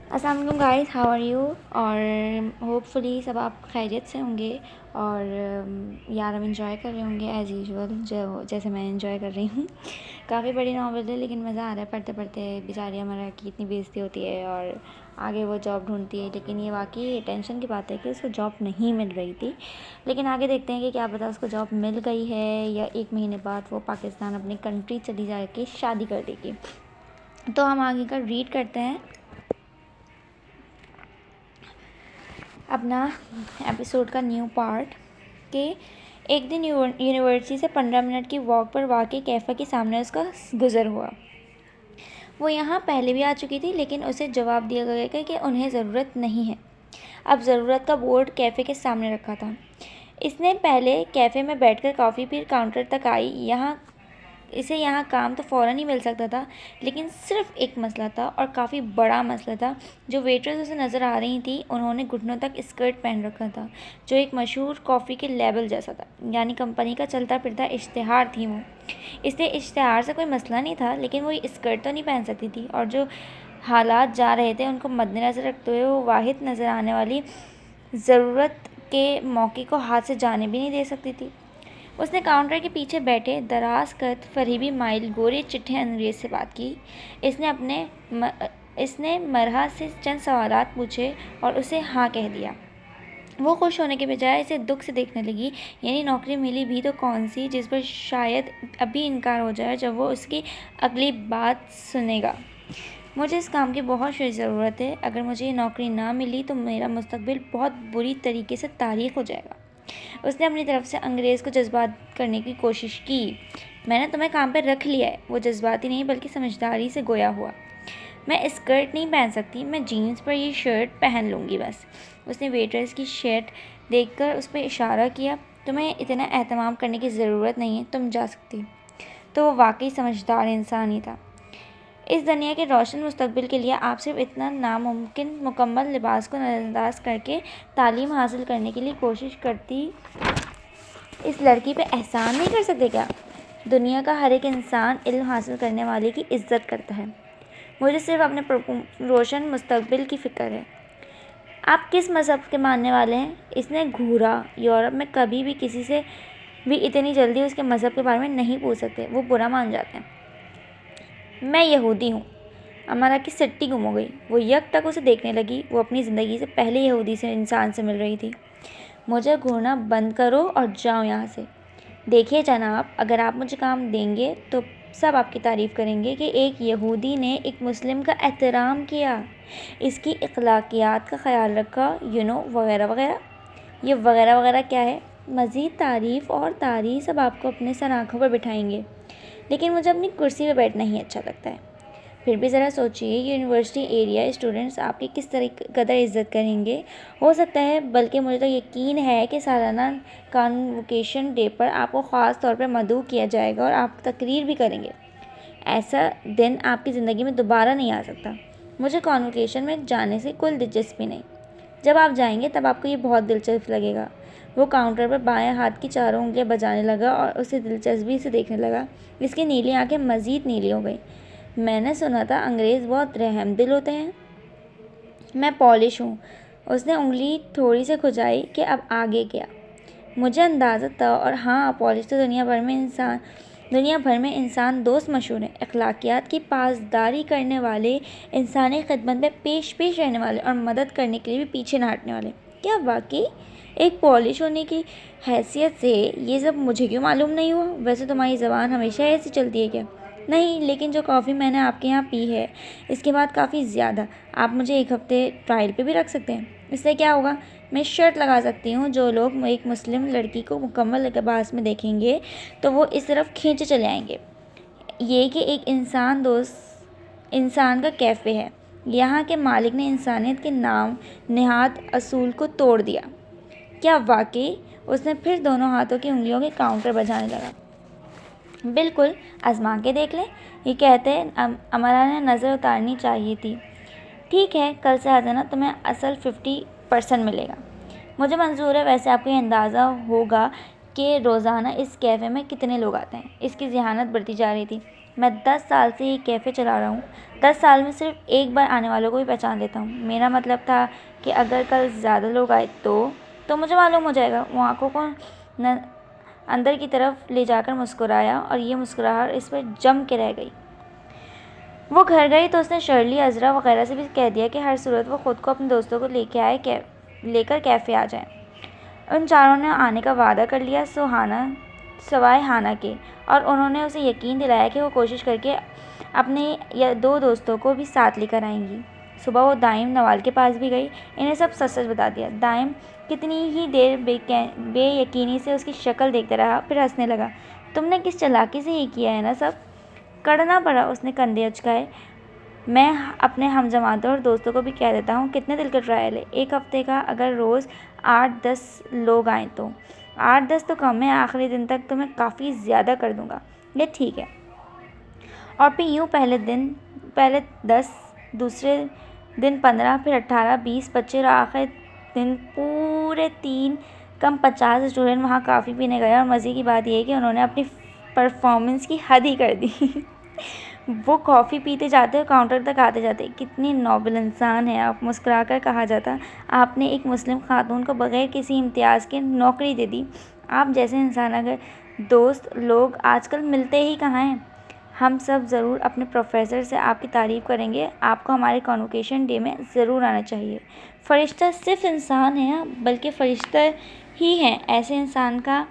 अस्सलाम वालेकुम guys, how are you. और होपफुली सब आप खैरियत से होंगे और यार हम इंजॉय कर रहे होंगे एज़ यूजुअल, जो जैसे मैं इंजॉय कर रही हूँ। काफ़ी बड़ी नॉवल है लेकिन मज़ा आ रहा है पढ़ते पढ़ते। बेचारी अमरा की इतनी बेइज्जती होती है और आगे वो जॉब ढूंढती है, लेकिन ये वाकई टेंशन की बात है कि उसको जॉब नहीं मिल रही थी। लेकिन आगे देखते हैं कि क्या पता उसको जॉब मिल गई है या 1 महीने बाद वो पाकिस्तान अपनी कंट्री चली जा के शादी कर देगी। तो हम आगे का रीड करते हैं अपना एपिसोड का न्यू पार्ट के। एक दिन यूनिवर्सिटी से 15 मिनट की वॉक पर वाकई कैफ़े के सामने उसका गुज़र हुआ। वो यहाँ पहले भी आ चुकी थी लेकिन उसे जवाब दिया गया कि उन्हें ज़रूरत नहीं है। अब ज़रूरत का बोर्ड कैफ़े के सामने रखा था। इसने पहले कैफ़े में बैठकर कॉफ़ी पी काउंटर तक आई। इसे यहाँ काम तो फ़ौरन ही मिल सकता था, लेकिन सिर्फ एक मसला था और काफ़ी बड़ा मसला था। जो वेटर्स उसे नज़र आ रही थी उन्होंने घुटनों तक स्कर्ट पहन रखा था, जो एक मशहूर कॉफ़ी के लेबल जैसा था, यानी कंपनी का चलता फिरता इश्तिहार थी वो। इसलिए इश्तिहार से कोई मसला नहीं था, लेकिन वो स्कर्ट तो नहीं पहन सकती थी और जो हालात जा रहे थे उनको मद्देनज़र रखते हुए वो वाहिद नज़र आने वाली ज़रूरत के मौके को हाथ से जाने भी नहीं दे सकती थी। उसने काउंटर के पीछे बैठे दराज कद फरीबी माइल गोरे चिट्ठे अंग्रेज़ से बात की। इसने मरहा से चंद सवालात पूछे और उसे हाँ कह दिया। वो खुश होने के बजाय इसे दुख से देखने लगी, यानी नौकरी मिली भी तो कौन सी जिस पर शायद अभी इनकार हो जाए जब वो उसकी अगली बात सुनेगा। मुझे इस काम की बहुत ज़रूरत है। अगर मुझे ये नौकरी ना मिली तो मेरा मुस्तकबिल बहुत बुरी तरीके से तारीख हो जाएगा। उसने अपनी तरफ से अंग्रेज़ को जज्बात करने की कोशिश की। मैंने तुम्हें काम पर रख लिया है। वो जज्बाती नहीं बल्कि समझदारी से गोया हुआ। मैं स्कर्ट नहीं पहन सकती, मैं जीन्स पर ये शर्ट पहन लूँगी बस। उसने वेटर्स की शर्ट देखकर उस पर इशारा किया। तुम्हें इतना एहतमाम करने की ज़रूरत नहीं है, तुम जा सकती। तो वो वाकई समझदार इंसान ही था। इस दुनिया के रोशन मुस्तकबिल के लिए आप सिर्फ इतना नामुमकिन मुकम्मल लिबास को नज़रअंदाज करके तालीम हासिल करने के लिए कोशिश करती इस लड़की पे एहसान नहीं कर सकते क्या? दुनिया का हर एक इंसान इल्म हासिल करने वाले की इज़्ज़त करता है। मुझे सिर्फ अपने रोशन मुस्तकबिल की फ़िक्र है। आप किस मज़हब के मानने वाले हैं? इसने घूरा। यूरोप में कभी भी किसी से भी इतनी जल्दी उसके मज़हब के बारे में नहीं पूछ सकते, वो बुरा मान जाते हैं। मैं यहूदी हूँ। अमारा की सिट्टी गुम हो गई। वो यकटक उसे देखने लगी। वो अपनी ज़िंदगी से पहले यहूदी से इंसान से मिल रही थी। मुझे घूरना बंद करो और जाओ यहाँ से। देखिए जनाब, अगर आप मुझे काम देंगे तो सब आपकी तारीफ़ करेंगे कि एक यहूदी ने एक मुस्लिम का एहतराम किया, इसकी अखलाकियात का ख्याल रखा, वगैरह वगैरह। ये वगैरह वगैरह क्या है? मज़ीद तारीफ़ और तारीफ़ सब आपको अपने सर आँखों पर बिठाएंगे, लेकिन मुझे अपनी कुर्सी पर बैठना ही अच्छा लगता है। फिर भी ज़रा सोचिए, यूनिवर्सिटी एरिया स्टूडेंट्स आपकी किस तरह कदर इज़्ज़त करेंगे। हो सकता है, बल्कि मुझे तो यकीन है कि सालाना कॉन्वोकेशन डे पर आपको ख़ास तौर पर मदऊ किया जाएगा और आप तकरीर भी करेंगे। ऐसा दिन आपकी ज़िंदगी में दोबारा नहीं आ सकता। मुझे कॉन्वोकेशन में जाने से कोई दिलचस्पी नहीं। जब आप जाएंगे तब आपको ये बहुत दिलचस्प लगेगा। वो काउंटर पर बाएं हाथ की चारों उंगलियां बजाने लगा और उसे दिलचस्पी से देखने लगा। इसकी नीली आंखें मज़ीद नीली हो गई। मैंने सुना था अंग्रेज़ बहुत रहमदिल होते हैं। मैं पॉलिश हूँ। उसने उंगली थोड़ी से खुजाई कि अब आगे क्या। मुझे अंदाज़ा था, और हाँ, पॉलिश तो दुनिया भर में इंसान दोस्त मशहूर हैं, अखलाकियात की पासदारी करने वाले, इंसानी खिदमत में पेश रहने वाले और मदद करने के लिए भी पीछे ना हटने वाले। क्या वाकई एक पॉलिश होने की हैसियत से ये सब मुझे क्यों मालूम नहीं हुआ? वैसे तुम्हारी ज़बान हमेशा ऐसी चलती है क्या? नहीं, लेकिन जो कॉफ़ी मैंने आपके यहाँ पी है इसके बाद काफ़ी ज़्यादा। आप मुझे 1 हफ्ते ट्रायल पे भी रख सकते हैं। इससे क्या होगा? मैं शर्त लगा सकती हूँ, जो लोग एक मुस्लिम लड़की को मुकम्मल लिबास में देखेंगे तो वो इस तरफ खींचे चले आएंगे। ये कि एक इंसान का कैफ़े है। यहाँ के मालिक ने इंसानियत के नाम नेहाद असूल को तोड़ दिया। क्या वाकई? उसने फिर दोनों हाथों की उंगलियों के काउंटर बजाने लगा। बिल्कुल, आजमा के देख लें। ये कहते अमरा ने नज़र उतारनी चाहिए थी। ठीक है, कल से आ जाना, तुम्हें असल 50% मिलेगा। मुझे मंजूर है। वैसे आपको ये अंदाज़ा होगा कि रोज़ाना इस कैफ़े में कितने लोग आते हैं। इसकी ज़हानत बढ़ती जा रही थी। मैं 10 साल से ये कैफ़े चला रहा हूँ। 10 साल में सिर्फ एक बार आने वालों को ही पहचान लेता हूँ। मेरा मतलब था कि अगर कल ज़्यादा लोग आए तो मुझे मालूम हो जाएगा। वो आंखों को न अंदर की तरफ ले जाकर मुस्कुराया और ये मुस्कुराहट इस पर जम के रह गई। वो घर गई तो उसने शर्ली, अज़रा वगैरह से भी कह दिया कि हर सूरत वो ख़ुद को अपने दोस्तों को लेकर कैफ़े आ जाएं। उन चारों ने आने का वादा कर लिया सवाए हाना के, और उन्होंने उसे यकीन दिलाया कि वो कोशिश करके अपने या 2 दोस्तों को भी साथ लेकर आएंगी। सुबह वो दाइम नवाल के पास भी गई, इन्हें सब सच-सच बता दिया। दाइम कितनी ही देर बेयकीनी से उसकी शक्ल देखता रहा, फिर हंसने लगा। तुमने किस चालाकी से ये किया है ना सब? करना पड़ा, उसने कंधे उचकाए। मैं अपने हमजमातों और दोस्तों को भी कह देता हूँ। कितने दिल का ट्रायल है, 1 हफ्ते का। अगर रोज़ 8-10 लोग आएँ तो 8-10 तो कम है, आखिरी दिन तक तो मैं काफ़ी ज़्यादा कर दूँगा। ये ठीक है। और फिर यूँ पहले 10, दूसरे दिन 15, फिर 18, 20, 25 और आखिरी दिन पूरे 3 कम 50 स्टूडेंट वहाँ कॉफ़ी पीने गए। और मज़े की बात यह है कि उन्होंने अपनी परफॉर्मेंस की हद ही कर दी। वो कॉफ़ी पीते जाते और काउंटर तक आते जाते। कितनी नोबल इंसान है आप, मुस्कुराकर कहा जाता। आपने एक मुस्लिम खातून को बग़ैर किसी इम्तियाज़ के नौकरी दे दी। आप जैसे इंसान अगर दोस्त लोग आजकल मिलते ही कहाँ हैं। हम सब ज़रूर अपने प्रोफेसर से आपकी तारीफ़ करेंगे। आपको हमारे कॉन्वोकेशन डे में ज़रूर आना चाहिए। फ़रिश्ता सिर्फ इंसान है, बल्कि फ़रिश्ता ही है। ऐसे इंसान का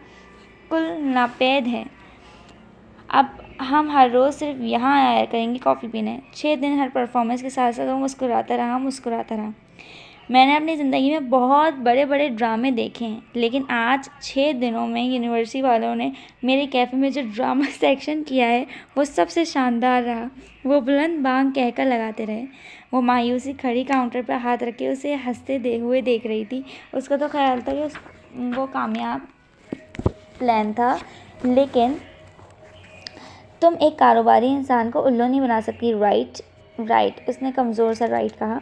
कुल नापेद है। अब हम हर रोज़ सिर्फ यहाँ आया करेंगे कॉफ़ी पीने। 6 दिन हर परफॉर्मेंस के साथ साथ वो मुस्कुराता रहा। मैंने अपनी ज़िंदगी में बहुत बड़े बड़े ड्रामे देखे हैं, लेकिन आज 6 दिनों में यूनिवर्सिटी वालों ने मेरे कैफ़े में जो ड्रामा सेक्शन किया है वो सबसे शानदार रहा। वो बुलंद बांग कहकर लगाते रहे। वो मायूसी खड़ी काउंटर पर हाथ रखे उसे हंसते हुए देख रही थी। उसका तो ख्याल था कि वो कामयाब प्लान था, लेकिन तुम एक कारोबारी इंसान को उल्लू नहीं बना सकती। राइट, उसने कमज़ोर सा राइट कहा।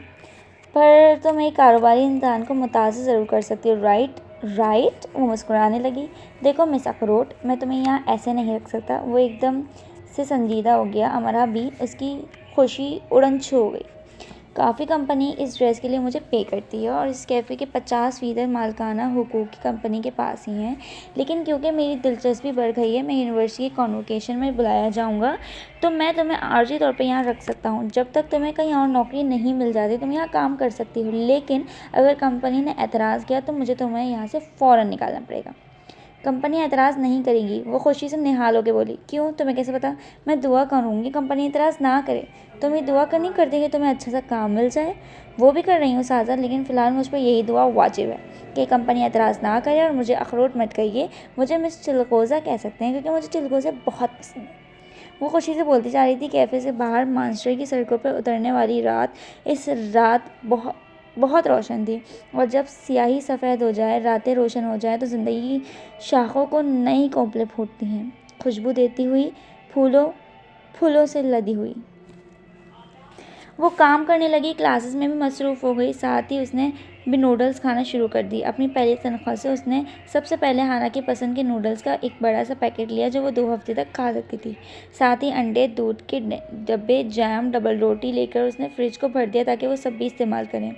पर तुम एक कारोबारी इंसान को मुतासिर ज़रूर कर सकती हो। राइट, वो मुस्कुराने लगी। देखो मिस अखरोट, मैं तुम्हें यहाँ ऐसे नहीं रख सकता। वो एकदम से संजीदा हो गया। अमरा भी, उसकी खुशी उड़न छू हो गई। काफ़ी कंपनी इस ड्रेस के लिए मुझे पे करती है और इस कैफ़े के 50% मालिकाना हुकूक की कंपनी के पास ही हैं, लेकिन क्योंकि मेरी दिलचस्पी बढ़ गई है, मैं यूनिवर्सिटी के कॉन्वोकेशन में बुलाया जाऊंगा, तो मैं तुम्हें आर्जी तौर पे यहाँ रख सकता हूँ। जब तक तुम्हें कहीं और नौकरी नहीं मिल जाती तुम यहाँ काम कर सकती हो, लेकिन अगर कंपनी ने एतराज़ किया तो मुझे तुम्हें यहाँ से फ़ौरन निकालना पड़ेगा। कंपनी एतराज़ नहीं करेगी, वो खुशी से निहाल होकर बोली। क्यों, तुम्हें कैसे पता? मैं दुआ करूँगी कंपनी एतराज़ ना करे। तुम ये दुआ करनी करती कि तुम्हें अच्छा सा काम मिल जाए। वो भी कर रही हूँ साजा, लेकिन फ़िलहाल मुझ पर यही दुआ वाजिब है कि कंपनी एतराज़ ना करे। और मुझे अखरोट मत कहिए, मुझे मिस चिलगोज़ा कह सकते हैं, क्योंकि मुझे चिलगोज़े बहुत पसंद है। वो खुशी से बोलती जा रही थी। कैफ़े से बाहर मानसरे की सड़कों पर उतरने वाली इस रात बहुत रोशन थी, और जब स्याही सफ़ेद हो जाए, रातें रोशन हो जाए, तो ज़िंदगी शाखों को नई कोपलें फूटती हैं, खुशबू देती हुई, फूलों से लदी हुई। वो काम करने लगी, क्लासेस में भी मसरूफ़ हो गई। साथ ही उसने भी नूडल्स खाना शुरू कर दी। अपनी पहली तनख्वाह से उसने सबसे पहले हाना की पसंद के नूडल्स का एक बड़ा सा पैकेट लिया, जो वो 2 हफ्ते तक खा सकती थी। साथ ही अंडे, दूध के डब्बे, जैम, डबल रोटी लेकर उसने फ्रिज को भर दिया ताकि वो सब भी इस्तेमाल करें।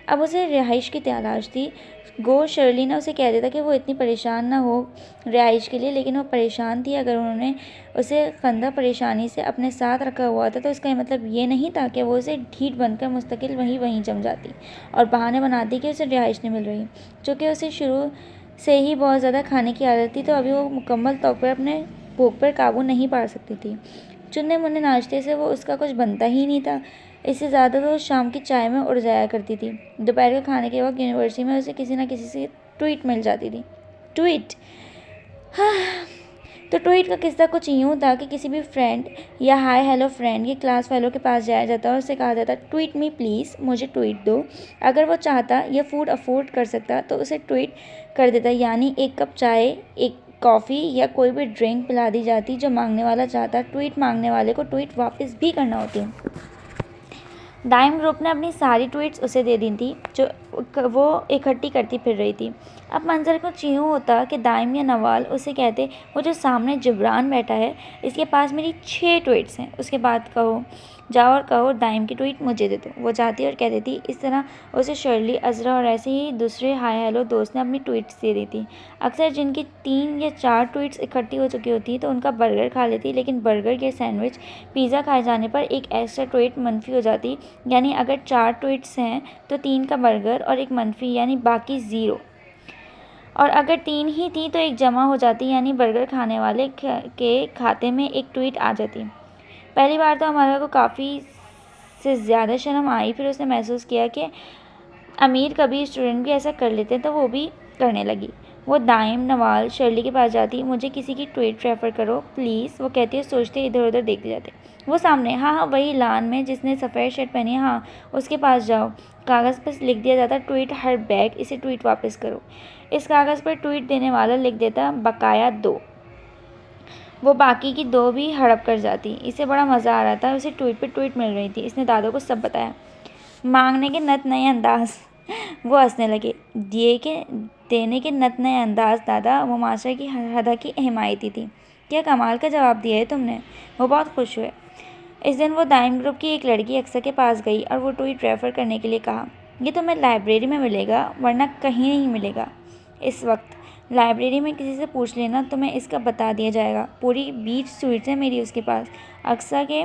अब उसे रिहाइश की तलाश थी। गो शर्ली ने उसे कह दिया था कि वो इतनी परेशान ना हो रिहाइश के लिए, लेकिन वो परेशान थी। अगर उन्होंने उसे खंदा परेशानी से अपने साथ रखा हुआ था तो इसका मतलब ये नहीं था कि वो उसे ढीठ बनकर मुस्तकिल वहीं जम जाती और बहाने बनाती कि उसे रिहाइश नहीं मिल रही। चूँकि उसे शुरू से ही बहुत ज़्यादा खाने की आदत थी, तो अभी वो मुकम्मल तौर पर अपने भूख पर काबू नहीं पा सकती थी। चुन्ने मुन्ने नाश्ते से वो उसका कुछ बनता ही नहीं था। इससे ज़्यादा तो शाम की चाय में उड़ जाया करती थी। दोपहर के खाने के वक्त यूनिवर्सिटी में उसे किसी न किसी से ट्वीट मिल जाती थी। ट्वीट, हाँ, तो ट्वीट का किस्सा कुछ यूँ था कि किसी भी फ्रेंड या हाय हेलो फ्रेंड के क्लास फेलो के पास जाया जाता और उससे कहा जाता, ट्वीट मी प्लीज़, मुझे ट्वीट दो। अगर वो चाहता या फूड अफोर्ड कर सकता तो उसे ट्वीट कर देता, यानी 1 कप चाय, 1 कॉफ़ी या कोई भी ड्रिंक पिला दी जाती जो मांगने वाला चाहता। ट्वीट मांगने वाले को ट्वीट वापस भी करना होती। दाइम ग्रुप ने अपनी सारी ट्वीट्स उसे दे दी थी जो वो इकट्ठी करती फिर रही थी। अब मंजर कुछ यूँ होता कि दाइम या नवाल उसे कहते, वो जो सामने जिब्रान बैठा है इसके पास मेरी 6 ट्वीट्स हैं, उसके बाद कहो जाओ और कहो दाइम की ट्वीट मुझे दे दो। वो जाती और कह देती। इस तरह उसे शर्ली, अजरा और ऐसे ही दूसरे हाय हेलो दोस्त ने अपनी ट्वीट्स दे दी थी। अक्सर जिनकी 3 या 4 ट्वीट्स इकट्ठी हो चुकी होती तो उनका बर्गर खा लेती, लेकिन बर्गर के सैंडविच, पिज़्ज़ा खाए जाने पर एक एक्स्ट्रा ट्वीट मनफी हो जाती। यानी अगर 4 ट्वीट्स हैं तो 3 का बर्गर और एक मनफी, यानी बाकी 0। और अगर 3 ही थी तो एक जमा हो जाती, यानी बर्गर खाने वाले के खाते में एक ट्वीट आ जाती। पहली बार तो हमारा को काफ़ी से ज़्यादा शर्म आई, फिर उसने महसूस किया कि अमीर कभी स्टूडेंट भी ऐसा कर लेते तो वो भी करने लगी। वो दाइम, नवाल, शर्ली के पास जाती। मुझे किसी की ट्वीट रेफ़र करो प्लीज़, वो कहती है। सोचते इधर उधर देखते जाते। वो सामने, हाँ हाँ वही लान में जिसने सफ़ेद शर्ट पहनी है, हाँ उसके पास जाओ। कागज़ पर लिख दिया जाता ट्वीट हर बैग, इसे ट्वीट वापस करो। इस कागज़ पर ट्वीट देने वाला लिख देता बकाया 2। वो बाकी की 2 भी हड़प कर जाती। इसे बड़ा मज़ा आ रहा था, उसे ट्वीट पे ट्वीट मिल रही थी। इसने दादो को सब बताया। मांगने के नत नए अंदाज। वो हंसने लगे। देने के नत नए अंदाज दादा, वो मास्टर की हदा की हिमायती थी। क्या कमाल का जवाब दिया है तुमने। वो बहुत खुश हुए। इस दिन वो दाइम ग्रुप की एक लड़की अक्सर के पास गई और वो ट्वीट रेफ़र करने के लिए कहा। ये तुम्हें लाइब्रेरी में मिलेगा, वरना कहीं नहीं मिलेगा। इस वक्त लाइब्रेरी में किसी से पूछ लेना, तुम्हें इसका बता दिया जाएगा। पूरी 20 स्वीट्स है मेरी उसके पास। अक्सर के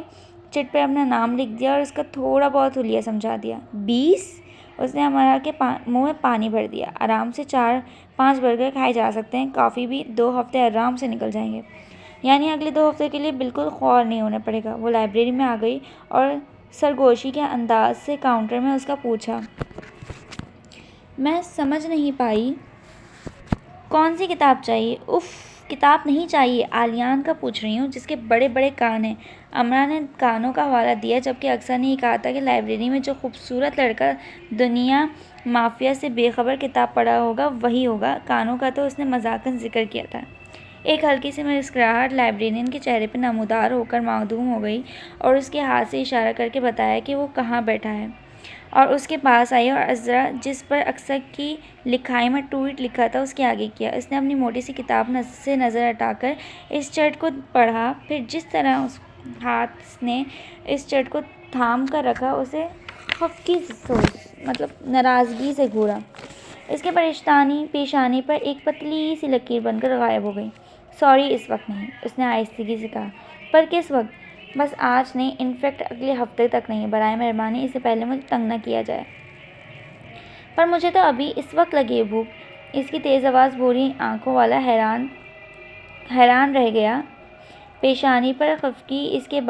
चिट पर अपना नाम लिख दिया और उसका थोड़ा बहुत हुलिया समझा दिया। 20? उसने हमारा के मुंह में पानी भर दिया। आराम से 4-5 बर्गर खाए जा सकते हैं। कॉफ़ी भी 2 हफ्ते आराम से निकल जाएंगे। यानी अगले 2 हफ्ते के लिए बिल्कुल ख्वार नहीं होना पड़ेगा। वो लाइब्रेरी में आ गई और सरगोशी के अंदाज से काउंटर में उसका पूछा। मैं समझ नहीं पाई, कौन सी किताब चाहिए। उफ़, किताब नहीं चाहिए, आलियान का पूछ रही हूँ, जिसके बड़े बड़े कान हैं। अमरा ने कानों का हवाला दिया, जबकि अक्सर ने कहा था कि लाइब्रेरी में जो खूबसूरत लड़का दुनिया माफिया से बेखबर किताब पढ़ा होगा वही होगा। कानों का तो उसने मजाकन जिक्र किया था। एक हल्की सी मुस्कुराहट लाइब्रेरियन के चेहरे पर नमूदार होकर मासूम हो गई और उसके हाथ से इशारा करके बताया कि वो कहाँ बैठा है, और उसके पास आई और अज़रा, जिस पर अक्सर की लिखाई में ट्वीट लिखा था, उसके आगे किया। उसने अपनी मोटी सी किताब से नज़र हटाकर इस चर्ट को पढ़ा, फिर जिस तरह उस हाथ ने इस चर्ट को थाम कर रखा, उसे खफकी मतलब नाराज़गी से घूरा। इसके पेशानी पर एक पतली सी लकीर बनकर गायब हो गई। सॉरी, इस वक्त नहीं, उसने आहिस्तगी से कहा। पर किस वक्त? बस आज नहीं, इनफैक्ट अगले हफ्ते तक नहीं। बराए मेहरबानी इससे पहले मुझे तंग न किया जाए। पर मुझे तो अभी इस वक्त लगी है भूख। इसकी तेज़ आवाज़ भूरी आंखों वाला हैरान रह गया। पेशानी पर खफकी इसके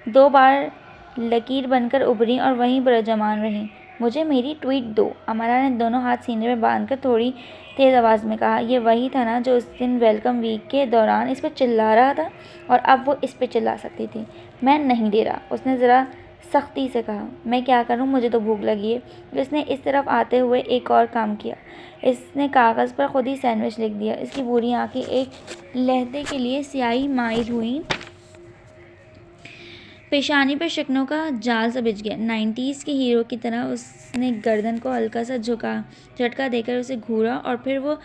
2 बार लकीर बनकर उभरी और वहीं बरजमान रही। मुझे मेरी ट्वीट दो, अमरा ने दोनों हाथ सीने में बांधकर थोड़ी तेज़ आवाज़ में कहा। ये वही था ना जो उस दिन वेलकम वीक के दौरान इस पर चिल्ला रहा था, और अब वो इस पर चिल्ला सकती थी। मैं नहीं दे रहा, उसने ज़रा सख्ती से कहा। मैं क्या करूं, मुझे तो भूख लगी है। उसने इस तरफ आते हुए एक और काम किया। इसने कागज़ पर खुद ही सैंडविच लिख दिया। इसकी बुरी आंखें एक लहजे के लिए स्याही माइल हुई। पेशानी पर शक्नों का जाल सा बिछ गया। 90s के हीरो की तरह उसने गर्दन को हल्का सा झटका देकर उसे घूरा, और फिर वो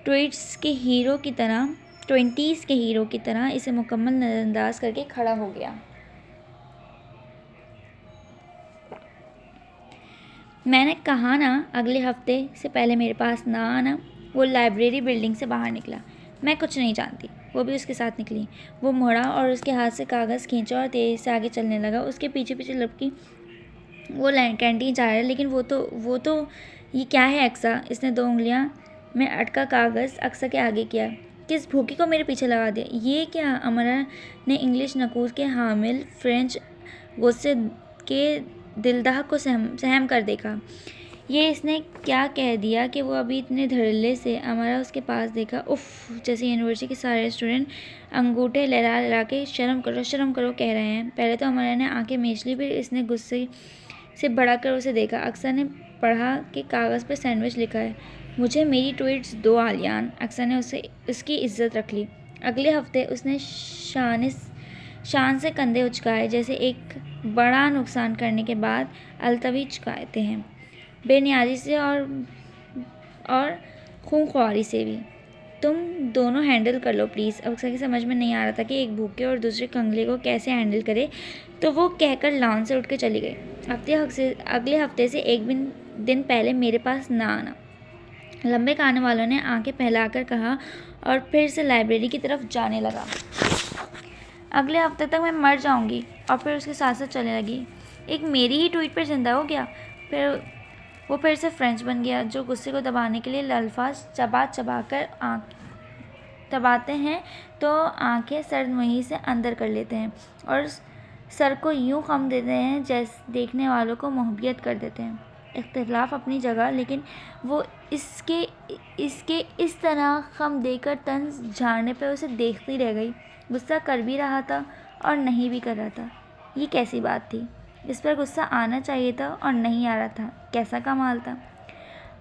20s के हीरो की तरह इसे मुकम्मल नज़रअंदाज करके खड़ा हो गया। मैंने कहा ना, अगले हफ्ते से पहले मेरे पास ना आना। वो लाइब्रेरी बिल्डिंग से बाहर निकला। मैं कुछ नहीं जानती। वो भी उसके साथ निकली। वो मुड़ा और उसके हाथ से कागज़ खींचा और तेज़ी से आगे चलने लगा। उसके पीछे पीछे लपकी वो कैंटीन जा रहा है, लेकिन वो तो ये क्या है अक्सा? इसने 2 उंगलियां में अटका कागज़ अक्सा के आगे किया। किस भूखी को मेरे पीछे लगा दिया? ये क्या? अमरा ने इंग्लिश नकूस के हामिल फ्रेंच गुस्से के दिलदाह को सहम कर देखा। ये इसने क्या कह दिया कि वो अभी इतने धड़ल्ले से? अमरा उसके पास देखा। उफ़, जैसे यूनिवर्सिटी के सारे स्टूडेंट अंगूठे लहरा लहरा के शर्म करो कह रहे हैं। पहले तो अमरा ने आंखें मीच ली, फिर इसने गुस्से से बढ़ाकर उसे देखा। अक्सर ने पढ़ा कि कागज़ पर सैंडविच लिखा है। मुझे मेरी ट्वीट्स दो आलियान। अक्सर ने उसकी इज्जत रख ली। अगले हफ्ते उसने शान से कंधे उचकाए, जैसे एक बड़ा नुकसान करने के बाद अलतवी चुकाते हैं, बेनियाजी से और खूंख्वारी से भी। तुम दोनों हैंडल कर लो प्लीज़। अक्सर की समझ में नहीं आ रहा था कि एक भूखे और दूसरे कंगले को कैसे हैंडल करे, तो वो कहकर लॉन से उठ के चली गई। अगले हफ्ते से एक दिन पहले मेरे पास ना आना। लंबे कानों वालों ने आंखें फैलाकर कहा और फिर से लाइब्रेरी की तरफ जाने लगा। अगले हफ्ते तक मैं मर जाऊंगी। और फिर उसके साथ साथ चलने लगी। एक मेरी ही ट्वीट पर जिंदा हो गया। वो फिर से फ्रेंच बन गया, जो गुस्से को दबाने के लिए अल्फाज चबा कर दबाते हैं तो आंखें सर्दमुही से अंदर कर लेते हैं और सर को यूं खम देते हैं जैसे देखने वालों को मोहब्बत कर देते हैं। इख्तिलाफ अपनी जगह, लेकिन वो इसके इस तरह खम देकर तंज झाड़ने पर उसे देखती रह गई। गुस्सा कर भी रहा था और नहीं भी कर रहा था। ये कैसी बात थी? इस पर गुस्सा आना चाहिए था और नहीं आ रहा था। कैसा कमाल था।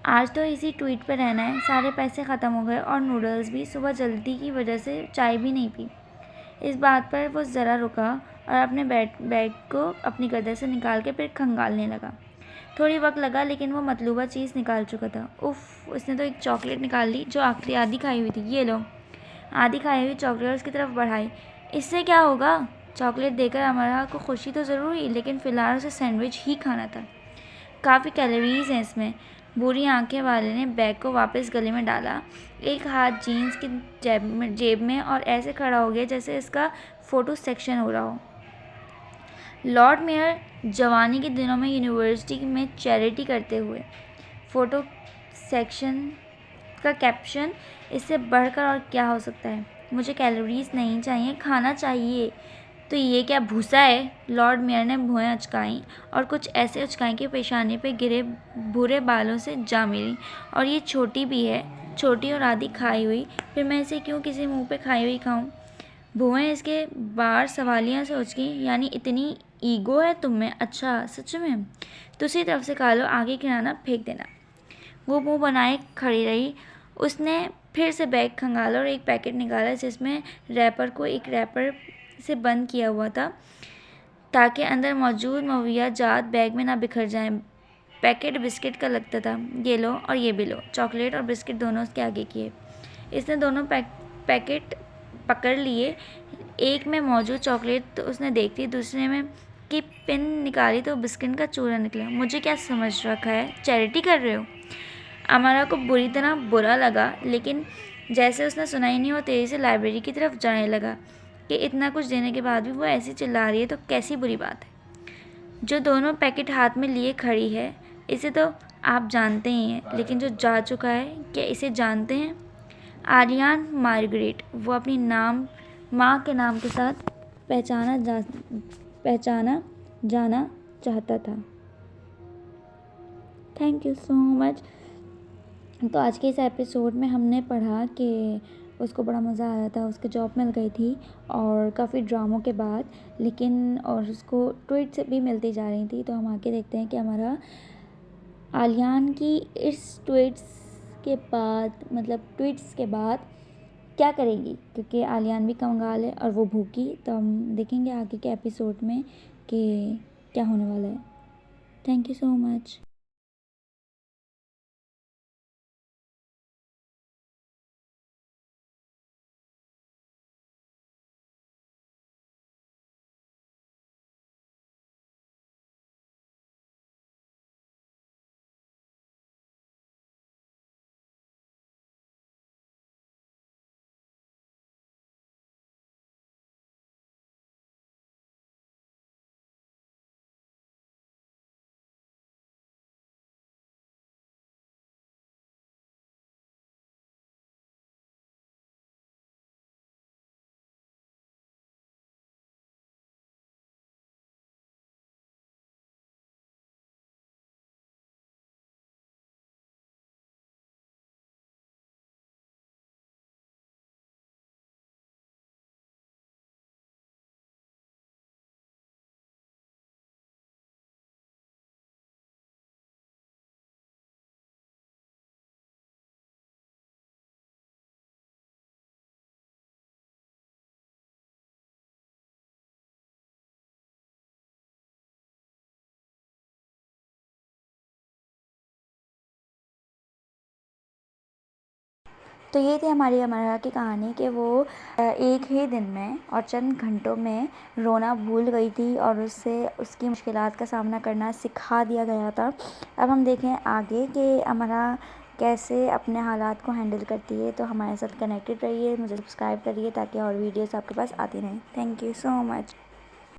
आज तो इसी ट्वीट पे रहना है। सारे पैसे ख़त्म हो गए और नूडल्स भी। सुबह जल्दी की वजह से चाय भी नहीं पी। इस बात पर वो ज़रा रुका और अपने बैग को अपनी गर्दन से निकाल के फिर खंगालने लगा। थोड़ी वक्त लगा, लेकिन वो मतलूबा चीज़ निकाल चुका था। उफ़, उसने तो एक चॉकलेट निकाल ली जो आखिरी आधी खाई हुई थी। ये लो। आधी खाई हुई चॉकलेट उसकी तरफ बढ़ाई। इससे क्या होगा? चॉकलेट देकर अमरा को खुशी तो ज़रूर हुई, लेकिन फ़िलहाल उसे सैंडविच ही खाना था। काफ़ी कैलोरीज हैं इसमें। बुरी आंखें वाले ने बैग को वापस गले में डाला, एक हाथ जीन्स की जेब में और ऐसे खड़ा हो गया जैसे इसका फ़ोटो सेक्शन हो रहा हो। लॉर्ड मेयर जवानी के दिनों में यूनिवर्सिटी में चैरिटी करते हुए। फ़ोटो सेक्शन का कैप्शन, इससे बढ़कर और क्या हो सकता है? मुझे कैलोरीज नहीं चाहिए, खाना चाहिए। तो ये क्या भूसा है? लॉर्ड मेयर ने भुएं उचकाईं और कुछ ऐसे उचकाईं कि पेशानी पे गिरे भूरे बालों से जा मिली। और ये छोटी भी है, छोटी और आधी खाई हुई। फिर मैं इसे क्यों किसी मुंह पे खाई हुई खाऊं? भुएं इसके बार सवालिया से उचकी। यानी इतनी ईगो है तुम में? अच्छा, सच में? दूसरी तरफ से खा लो, आगे खिलाना फेंक देना। वो मुंह बनाए खड़ी रही। उसने फिर से बैग खंगाला और एक पैकेट निकाला जिसमें रैपर को एक रैपर से बंद किया हुआ था ताकि अंदर मौजूद मवियाजात बैग में ना बिखर जाएं। पैकेट बिस्किट का लगता था। ये लो और ये भी लो। चॉकलेट और बिस्किट दोनों उसके आगे किए। इसने दोनों पैकेट पकड़ लिए। एक में मौजूद चॉकलेट तो उसने देख ली, दूसरे में की पिन निकाली तो बिस्किट का चूरा निकला। मुझे क्या समझ रखा है? चैरिटी कर रहे हो? अमारा को बुरी तरह बुरा लगा, लेकिन जैसे उसने सुना ही नहीं, वो तेज़ी से लाइब्रेरी की तरफ जाने लगा कि इतना कुछ देने के बाद भी वो ऐसी चिल्ला रही है तो कैसी बुरी बात है। जो दोनों पैकेट हाथ में लिए खड़ी है, इसे तो आप जानते ही हैं, लेकिन जो जा चुका है, क्या इसे जानते हैं? आर्यन मार्गरेट। वो अपनी माँ के नाम के साथ पहचाना जाना चाहता था। Thank you so much. तो आज के इस एपिसोड में हमने पढ़ा कि उसको बड़ा मज़ा आ रहा था, उसको जॉब मिल गई थी और काफ़ी ड्रामों के बाद, लेकिन और उसको ट्वीट भी मिलती जा रही थी। तो हम आके देखते हैं कि हमारा आलियान की इस ट्वीट्स के बाद क्या करेगी, क्योंकि आलियान भी कंगाल है और वो भूखी। तो हम देखेंगे आगे के एपिसोड में कि क्या होने वाला है। Thank you so much. तो ये थी हमारी अमरा की कहानी कि वो एक ही दिन में और चंद घंटों में रोना भूल गई थी और उससे उसकी मुश्किलात का सामना करना सिखा दिया गया था। अब हम देखें आगे कि अमरा कैसे अपने हालात को हैंडल करती है। तो हमारे साथ कनेक्टेड रहिए, मुझे सब्सक्राइब करिए ताकि और वीडियोस आपके पास आती रहें। Thank you so much.